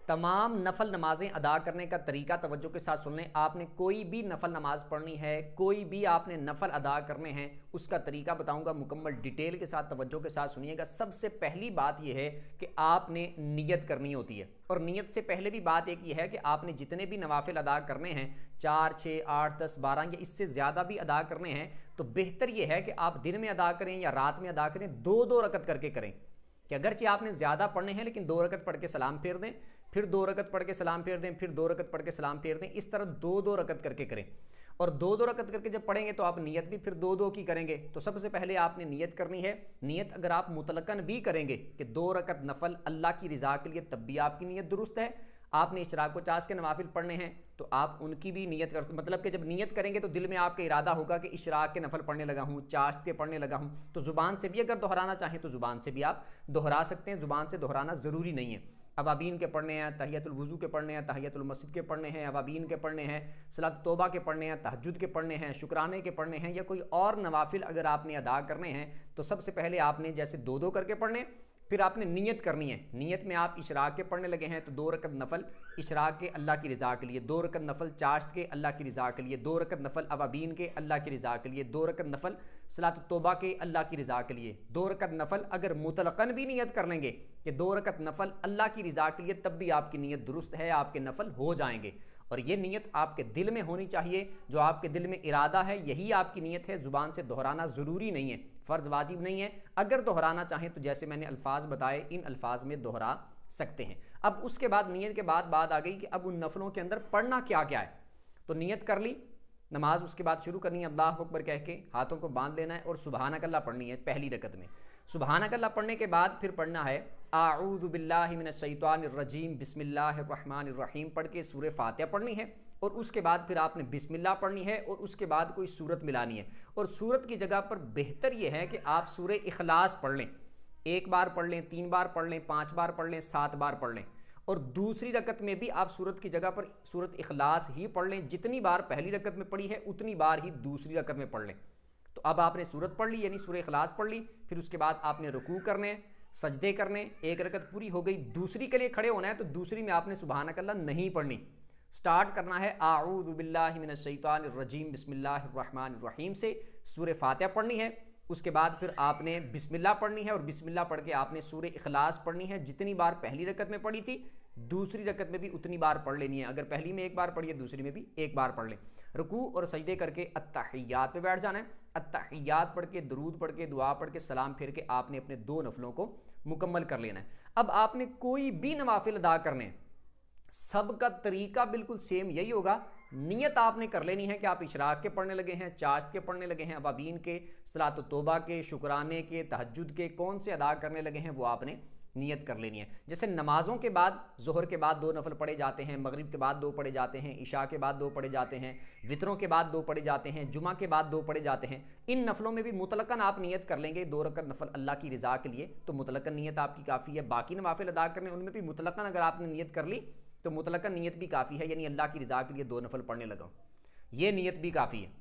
तमाम नफल नमाजें अदा करने का तरीका तवज्जो के साथ सुन लें। आपने कोई भी नफल नमाज पढ़नी है, कोई भी आपने नफल अदा करने हैं, उसका तरीका बताऊंगा मुकम्मल डिटेल के साथ, तवज्जो के साथ सुनिएगा। सबसे पहली बात यह है कि आपने नियत करनी होती है, और नियत से पहले भी बात एक ये है कि आपने जितने भी नवाफिल अदा करने हैं, 4, 6, 8, 10, 12 या इससे ज़्यादा भी अदा करने हैं, तो बेहतर यह है कि आप दिन में अदा करें या रात में अदा करें, 2-2 रकत करके करें। कि अगरचे आपने ज़्यादा पढ़ने हैं लेकिन 2 रकत पढ़ के सलाम फेर दें, फिर 2 रकत पढ़ के सलाम फेर दें, फिर 2 रकत पढ़ के सलाम फेर दें, इस तरह 2-2 रकत करके करें। और 2-2 रकत करके जब पढ़ेंगे तो आप नियत भी फिर 2-2 की करेंगे। तो सबसे पहले आपने नियत करनी है। नियत अगर आप मुतलकन भी करेंगे कि 2 रकत नफल अल्लाह की रज़ा के लिए, तब भी आपकी नियत दुरुस्त है। आपने इशराक व चाश के नवाफिल पढ़ने हैं तो आप उनकी भी नियत कर सकते, मतलब कि जब नियत करेंगे तो दिल में आपका इरादा होगा कि इशराक के नफल पढ़ने लगा हूँ, चाश के पढ़ने लगा हूँ, तो ज़ुबान से भी अगर दोहराना चाहें तो ज़ुबान से भी आप दोहरा सकते हैं। ज़ुबान से दोहराना ज़रूरी नहीं है। अवाबीन के पढ़ने हैं, तहियतुल वुज़ू के पढ़ने हैं, तहियतुल मस्जिद के पढ़ने हैं, अवाबीन के पढ़ने हैं, सलात तौबा के पढ़ने हैं, तहज्जुद के पढ़ने हैं, शुक्राने के पढ़ने हैं, या कोई और नवाफिल अगर आपने अदा करने हैं तो सबसे पहले आपने जैसे 2-2 करके पढ़ने, फिर आपने नियत करनी है। नियत में आप इशराक के पढ़ने लगे हैं तो 2 रकत नफल इशराक के अल्लाह की रज़ा के लिए, 2 रकत नफल चाश्त के अल्लाह की रज़ा के लिए, 2 रकत नफल अवाबीन के अल्लाह की रज़ा के लिए, 2 रकत नफल सलात तौबा के अल्लाह की रज़ा के लिए, 2 रकत नफल अगर मुतलकन भी नियत कर लेंगे कि 2 रकत नफल अल्लाह की रज़ा के लिए, तब भी आपकी नियत दुरुस्त है, आपके नफल हो जाएंगे। और ये नियत आपके दिल में होनी चाहिए, जो आपके दिल में इरादा है यही आपकी नियत है। ज़ुबान से दोहराना ज़रूरी नहीं है, फ़र्ज़ वाजिब नहीं है। अगर दोहराना चाहें तो जैसे मैंने अल्फाज बताए इन अल्फाज में दोहरा सकते हैं। अब उसके बाद नियत के बाद बात आ गई कि अब उन नफलों के अंदर पढ़ना क्या क्या है। तो नियत कर ली नमाज, उसके बाद शुरू करनी है अल्लाह अकबर कह के, हाथों को बांध लेना है और सुबहानक अल्लाह पढ़नी है पहली रकत में। सुबहानक अल्लाह पढ़ने के बाद फिर पढ़ना है आऊज़ु बिल्लाहि मिनश शैतानिर रजीम बिस्मिल्लाहिर रहमानिर रहीम पढ़ के सूरह फातिहा पढ़नी है। और उसके बाद फिर आपने बिस्मिल्लाह पढ़नी है और उसके बाद कोई सूरत मिलानी है। और सूरत की जगह पर बेहतर यह है कि आप सूरह इखलास पढ़ लें, 1 बार पढ़ लें, 3 बार पढ़ लें, 5 बार पढ़ लें, 7 बार पढ़ लें। और दूसरी रकत में भी आप सूरत की जगह पर सूरत इखलास ही पढ़ लें। जितनी बार पहली रकत में पढ़ी है उतनी बार ही दूसरी रकत में पढ़ लें। तो अब आपने सूरत पढ़ ली यानी सूरह इखलास पढ़ ली, फिर उसके बाद आपने रुकू करने, सजदे करने, 1 रकत पूरी हो गई। दूसरी के लिए खड़े होना है तो दूसरी में आपने सुबहानक अल्लाह नहीं पढ़नी, स्टार्ट करना है आऊज़ु बिल्लाहि मिनश शैतानिर रजीम बिस्मिल्लाहिर रहमानिर रहीम से सूरह फातिहा पढ़नी है। उसके बाद फिर आपने बिस्मिल्लाह पढ़नी है और बिस्मिल्लाह पढ़ के आपने सूरह इखलास पढ़नी है। जितनी बार पहली रकत में पढ़ी थी दूसरी रकत में भी उतनी बार पढ़ लेनी है। अगर पहली में 1 बार पढ़ी है दूसरी में भी 1 बार पढ़ लें। रुकू और सजदे करके अत्तहियात पे बैठ जाना है। अत्तहियात पढ़ के, दरूद पढ़ के, दुआ पढ़ के, सलाम फेर के आपने अपने 2 नफलों को मुकम्मल कर लेना है। अब आपने कोई भी नवाफिल अदा करने, सबका तरीका बिल्कुल सेम यही होगा। नियत आपने कर लेनी है कि आप इशराक के पढ़ने लगे हैं, चाश्त के पढ़ने लगे हैं, अवाबीन के, सलात तौबा के, शुक्राने के, तहज्जुद के, कौन से अदा करने लगे हैं वो आपने नियत कर लेनी है। जैसे नमाज़ों के बाद ज़ोहर के बाद 2 नफल पढ़े जाते हैं, मगरिब के बाद 2 पढ़े जाते हैं, इशा के बाद 2 पढ़े जाते हैं, वित्रों के बाद 2 पढ़े जाते हैं, जुमा के बाद 2 पढ़े जाते हैं। इन नफलों में भी मुतलकन आप नियत कर लेंगे 2 रकत नफल अल्लाह की रज़ा के लिए, तो मुतलकन नियत आपकी काफ़ी है। बाकी नवाफिल अदा करने उनमें भी मुतलकन अगर आपने नियत कर ली तो मुतलकन नियत भी काफ़ी है, यानी अल्लाह की रज़ा के लिए 2 नफल पढ़ने लगा, ये नियत भी काफ़ी है।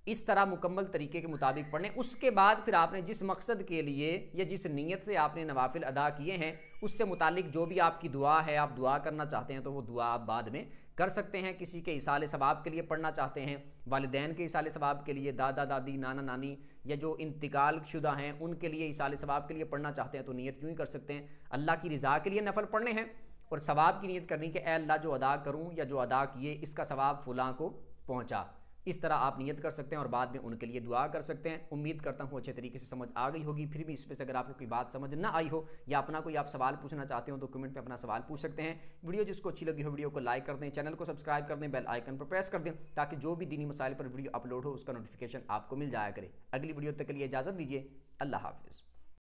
इस तरह मुकम्मल तरीके के मुताबिक पढ़ने। उसके बाद फिर आपने जिस मकसद के लिए या जिस नीयत से आपने नवाफिल अदा किए हैं उससे मुतालिक जो भी आपकी दुआ है, आप दुआ करना चाहते हैं तो वो दुआ आप बाद में कर सकते हैं। किसी के इसाले सवाब के लिए पढ़ना चाहते हैं, वालिदैन के इसाले सवाब के लिए, दादा दादी, नाना नानी या जो इंतकाल शुदा हैं उनके लिए इसाले सवाब के लिए पढ़ना चाहते हैं तो नियत यूँ ही कर सकते हैं। अल्लाह की रज़ा के लिए नफल पढ़ने हैं और सवाब की नियत करनी कि ए अल्लाह जो अदा करूँ या जो अदा किए इसका सवाब फ़लाँ को पहुँचा। इस तरह आप नियत कर सकते हैं और बाद में उनके लिए दुआ कर सकते हैं। उम्मीद करता हूँ अच्छे तरीके से समझ आ गई होगी। फिर भी इसमें से अगर आपको कोई बात समझ ना आई हो या अपना कोई आप सवाल पूछना चाहते हो तो कमेंट में अपना सवाल पूछ सकते हैं। वीडियो जिसको अच्छी लगी हो वीडियो को लाइक कर दें, चैनल को सब्सक्राइब कर दें, बेल आइकन पर प्रेस कर दें ताकि जो भी दीनी मसाइल पर वीडियो अपलोड हो उसका नोटिफिकेशन आपको मिल जाया करे। अगली वीडियो तक के लिए इजाज़त दीजिए। अल्लाह हाफिज़।